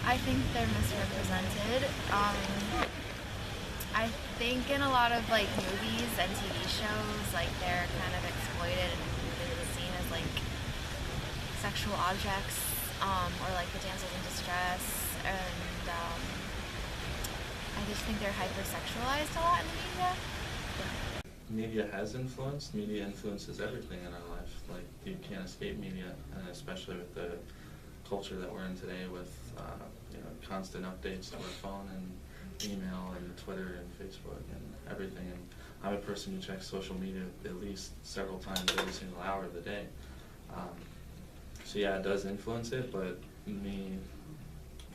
I think they're misrepresented. I think in a lot of like movies and TV shows, like they're kind of exploited and they're seen as like sexual objects, or like the damsels in distress, and I just think they're hypersexualized a lot in the media. Media has influenced. Media influences everything in our life. Like, you can't escape media, and especially with the culture that we're in today with constant updates to our phone and email and Twitter and Facebook and everything. And I'm a person who checks social media at least several times every single hour of the day. So yeah, it does influence it, but me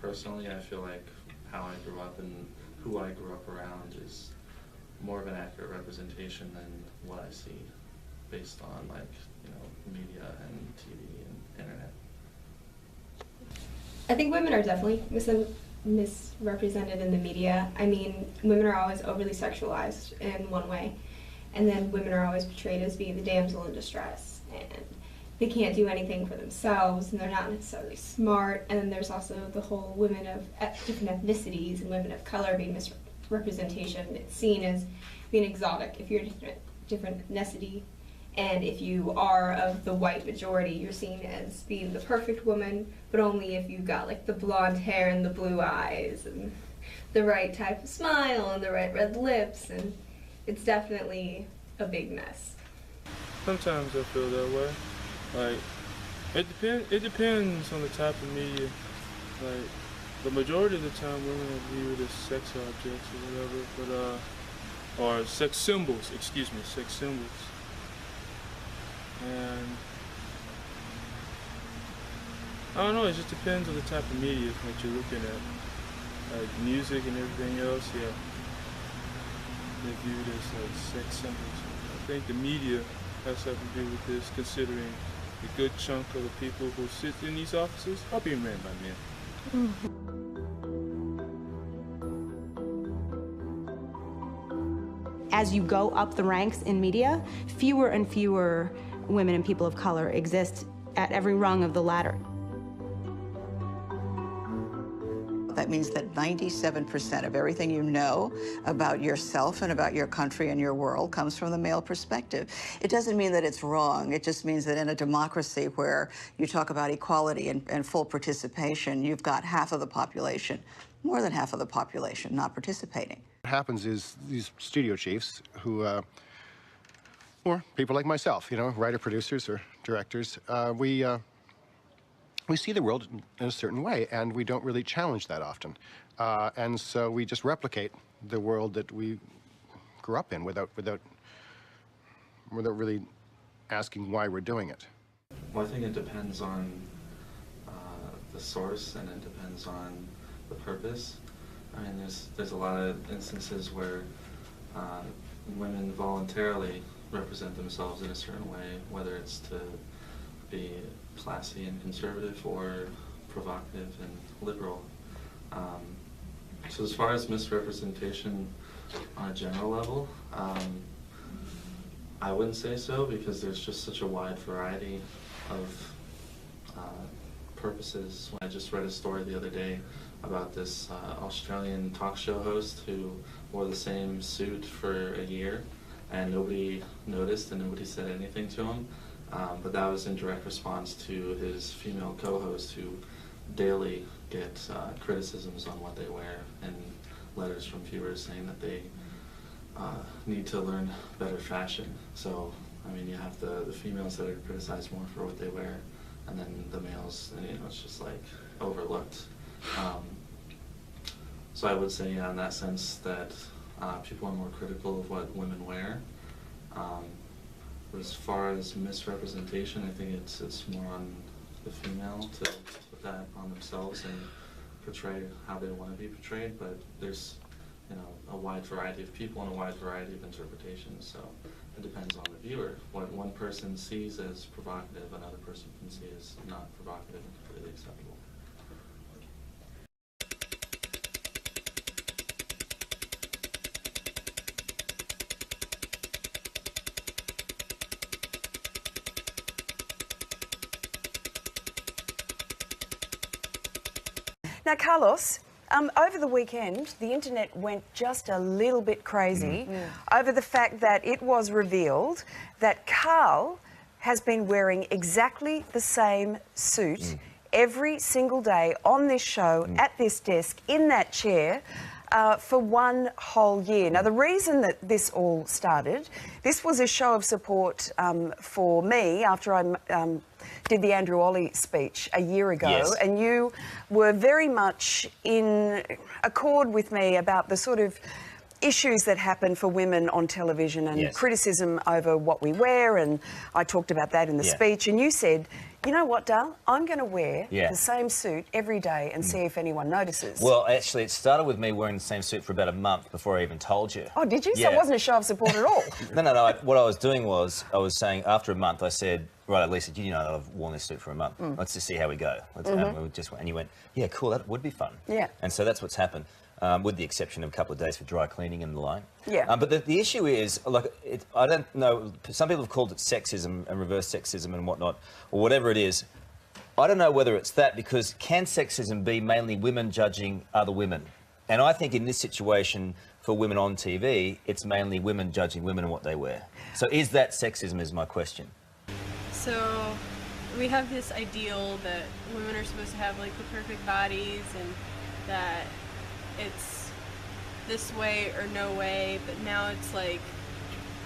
personally, I feel like how I grew up and who I grew up around is more of an accurate representation than what I see based on media and TV and internet. I think women are definitely misrepresented in the media. I mean, women are always overly sexualized in one way, and then women are always portrayed as being the damsel in distress, and they can't do anything for themselves, and they're not necessarily smart. And then there's also the whole women of different ethnicities and women of color being misrepresentation. It's seen as being exotic if you're a different ethnicity. And if you are of the white majority, you're seen as being the perfect woman, but only if you got like the blonde hair and the blue eyes and the right type of smile and the right red lips, and it's definitely a big mess. Sometimes I feel that way. Like, it depends on the type of media. Like, the majority of the time women are viewed as sex objects or whatever, but or sex symbols, sex symbols. And I don't know, it just depends on the type of media that you're looking at. Like music and everything else, yeah. They're viewed as like sex symbols. I think the media has something to do with this, considering the good chunk of the people who sit in these offices are being ran by men. As you go up the ranks in media, fewer and fewer women and people of color exist at every rung of the ladder. That means that 97% of everything you know about yourself and about your country and your world comes from the male perspective. It doesn't mean that it's wrong. It just means that in a democracy where you talk about equality and full participation, you've got half of the population, more than half of the population, not participating. What happens is these studio chiefs who, or people like myself, writer, producers, or directors, we see the world in a certain way, and we don't really challenge that often. And so we just replicate the world that we grew up in without really asking why we're doing it. Well, I think it depends on the source, and it depends on the purpose. I mean, there's a lot of instances where women voluntarily represent themselves in a certain way, whether it's to be classy and conservative or provocative and liberal. So as far as misrepresentation on a general level, I wouldn't say so, because there's just such a wide variety of purposes. I just read a story the other day about this Australian talk show host who wore the same suit for a year, and nobody noticed and nobody said anything to him. But that was in direct response to his female co-host, who daily get criticisms on what they wear, and letters from viewers saying that they need to learn better fashion. So, I mean, you have the females that are criticized more for what they wear, and then the males, and it's just like overlooked. So I would say, yeah, in that sense, that people are more critical of what women wear. But as far as misrepresentation, I think it's more on the female to put that on themselves and portray how they want to be portrayed. But there's a wide variety of people and a wide variety of interpretations. So it depends on the viewer. What one person sees as provocative, another person can see as not provocative and completely acceptable. Now, Carlos, over the weekend, the internet went just a little bit crazy over the fact that it was revealed that Carl has been wearing exactly the same suit every single day on this show, at this desk, in that chair, for one whole year. Now, the reason that this all started, this was a show of support for me after I did the Andrew Ollie speech a year ago, Yes. and you were very much in accord with me about the sort of issues that happen for women on television and Yes. criticism over what we wear, and I talked about that in the speech, and you said, you know what, Dale, I'm going to wear the same suit every day and see if anyone notices. Well, actually, it started with me wearing the same suit for about a month before I even told you. Oh, did you? Yeah. So it wasn't a show of support at all? No. What I was doing was, I was saying, after a month, I said, right, Lisa, you know that I've worn this suit for a month. Let's just see how we go. And you went, yeah, cool, that would be fun. Yeah. And so that's what's happened, with the exception of a couple of days for dry cleaning and the like. Yeah. But the issue is, like, I don't know, some people have called it sexism and reverse sexism and whatnot, or whatever it is. I don't know whether it's that, because can sexism be mainly women judging other women? And I think in this situation, for women on TV, it's mainly women judging women and what they wear. So is that sexism, is my question. So we have this ideal that women are supposed to have like the perfect bodies, and that it's this way or no way, but now it's like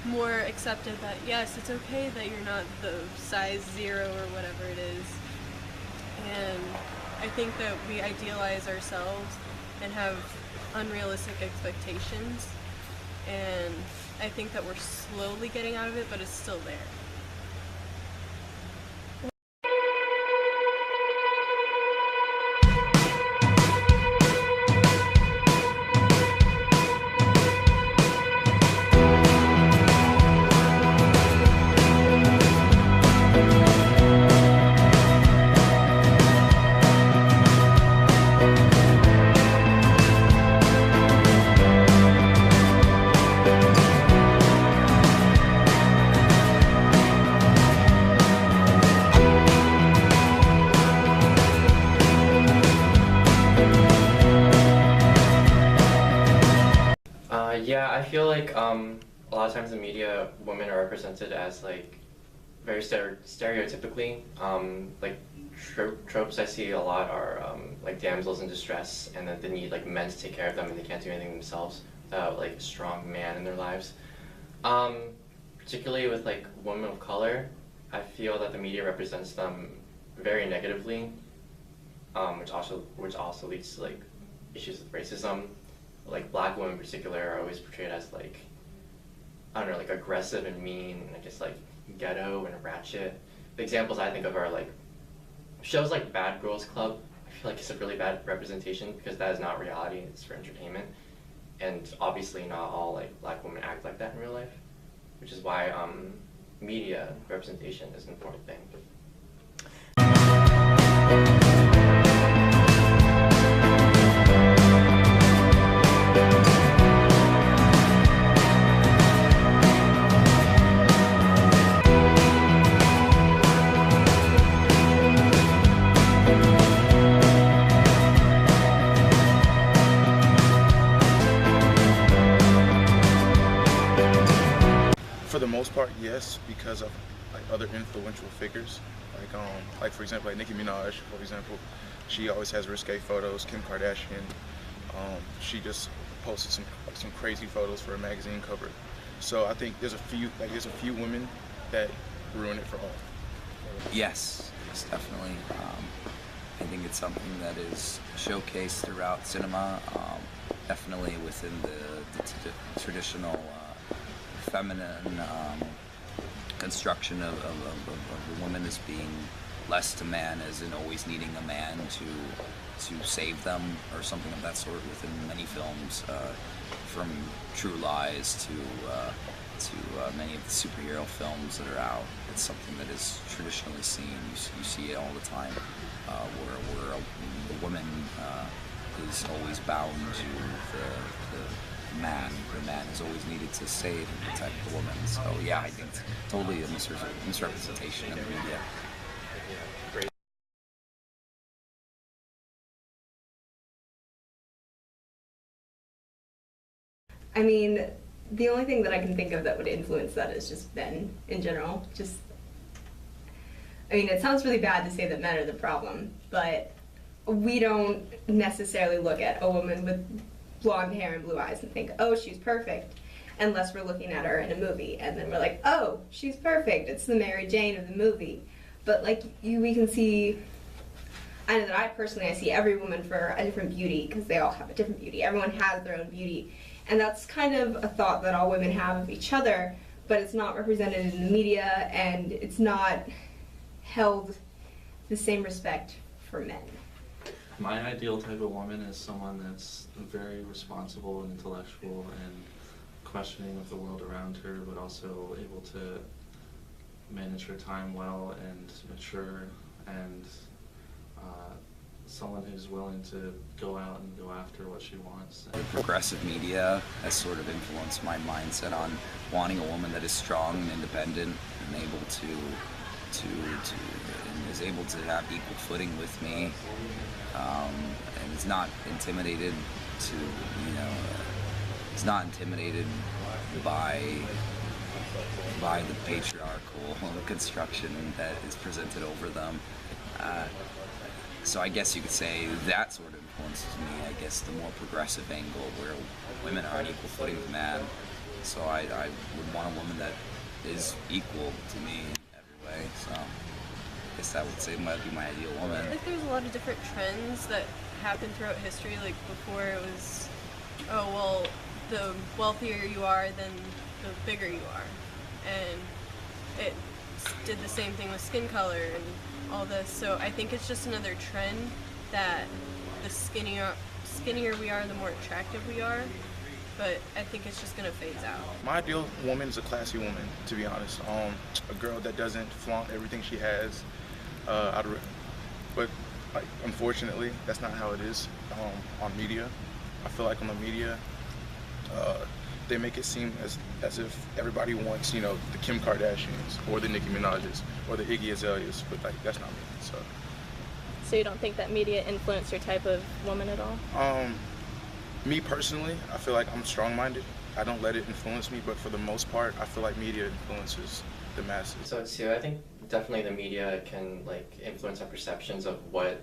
more accepted that yes, it's okay that you're not the size 0 or whatever it is. And I think that we idealize ourselves and have unrealistic expectations, and I think that we're slowly getting out of it, but it's still there. Yeah, I feel like a lot of times in media, women are represented as like very stereotypically. Like tropes I see a lot are like damsels in distress, and that they need like men to take care of them, and they can't do anything themselves without like a strong man in their lives. Particularly with like women of color, I feel that the media represents them very negatively, which also leads to like issues with racism. Like black women in particular are always portrayed as like, I don't know, like aggressive and mean, and I guess like ghetto and ratchet. The examples I think of are like shows like Bad Girls Club. I feel like it's a really bad representation, because that is not reality, it's for entertainment. And obviously not all like black women act like that in real life, which is why media representation is an important thing. For the most part, yes, because of like other influential figures, like for example, like Nicki Minaj, for example, she always has risque photos. Kim Kardashian, she just posted some crazy photos for a magazine cover. So I think there's a few women that ruin it for all. Yes, definitely. I think it's something that is showcased throughout cinema, definitely within the traditional feminine construction of the woman as being less to man, as in always needing a man to save them or something of that sort within many films, from True Lies to many of the superhero films that are out. It's something that is traditionally seen. You see it all the time, where the woman is always bound to the man. The man is always needed to save and protect the woman. So yeah, I think it's totally a misrepresentation in the media. I mean, the only thing that I can think of that would influence that is just men in general. I mean, it sounds really bad to say that men are the problem, but we don't necessarily look at a woman with blonde hair and blue eyes and think, oh, she's perfect, unless we're looking at her in a movie, and then we're like, oh, she's perfect, it's the Mary Jane of the movie. But like, we can see, I know that I see every woman for a different beauty, because they all have a different beauty. Everyone has their own beauty. And that's kind of a thought that all women have of each other, but it's not represented in the media, and it's not held the same respect for men. My ideal type of woman is someone that's very responsible and intellectual and questioning of the world around her, but also able to manage her time well and mature, and someone who's willing to go out and go after what she wants. The progressive media has sort of influenced my mindset on wanting a woman that is strong and independent and able and is able to have equal footing with me, and is not intimidated is not intimidated by the patriarchal construction that is presented over them. So I guess you could say that sort of influences me, I guess, the more progressive angle where women are on equal footing with men. So I would want a woman that is equal to me in every way. So I guess that would say might be my ideal woman. I think there's a lot of different trends that happened throughout history. Like before it was, oh well, the wealthier you are, then the bigger you are. And it did the same thing with skin color and all this. So I think it's just another trend that the skinnier we are, the more attractive we are. But I think it's just gonna phase out. My ideal woman is a classy woman, to be honest. A girl that doesn't flaunt everything she has. But like, unfortunately, that's not how it is on media. I feel like on the media, they make it seem as if everybody wants, the Kim Kardashians or the Nicki Minaj's or the Iggy Azaleas, but like that's not me. So you don't think that media influenced your type of woman at all? Me personally, I feel like I'm strong-minded. I don't let it influence me, but for the most part, I feel like media influences the masses. So too, I think definitely the media can influence our perceptions of what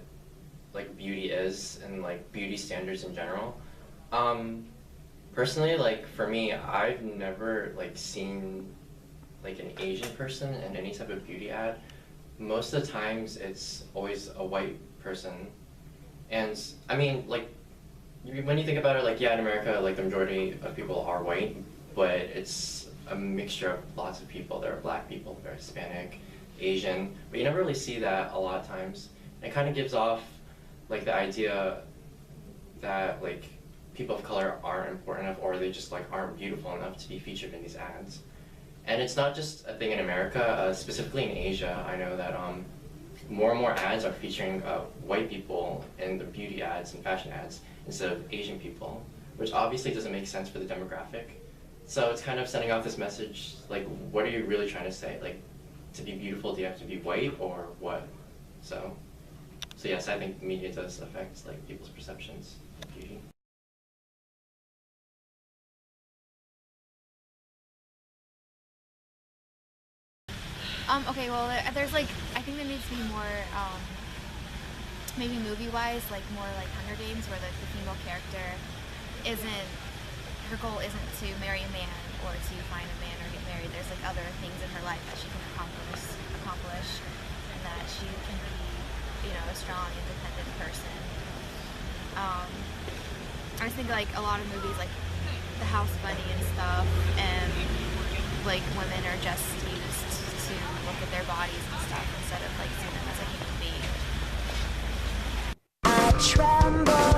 beauty is and beauty standards in general. Personally, for me, I've never seen an Asian person in any type of beauty ad. Most of the times it's always a white person. And I mean, when you think about it, in America, the majority of people are white, but it's a mixture of lots of people. There are black people, there are Hispanic, Asian, but you never really see that a lot of times. And it kind of gives off the idea that people of color aren't important enough, or they just aren't beautiful enough to be featured in these ads. And it's not just a thing in America, specifically in Asia. I know that more and more ads are featuring white people in the beauty ads and fashion ads instead of Asian people, which obviously doesn't make sense for the demographic. So it's kind of sending off this message, what are you really trying to say? To be beautiful, do you have to be white or what? So yes, I think media does affect people's perceptions of beauty. Okay, well, there's I think there needs to be more, maybe movie-wise, more Hunger Games, where the female character her goal isn't to marry a man or to find a man or get married. There's other things in her life that she can accomplish, and that she can be, a strong, independent person. I just think a lot of movies The House Bunny and stuff, and women are just used to look at their bodies and stuff instead of seeing them as a human being. I tremble.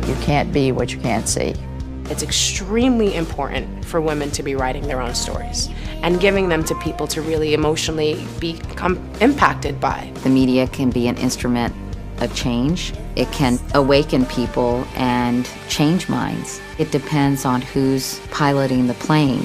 You can't be what you can't see. It's extremely important for women to be writing their own stories and giving them to people to really emotionally become impacted by. The media can be an instrument of change. It can awaken people and change minds. It depends on who's piloting the plane.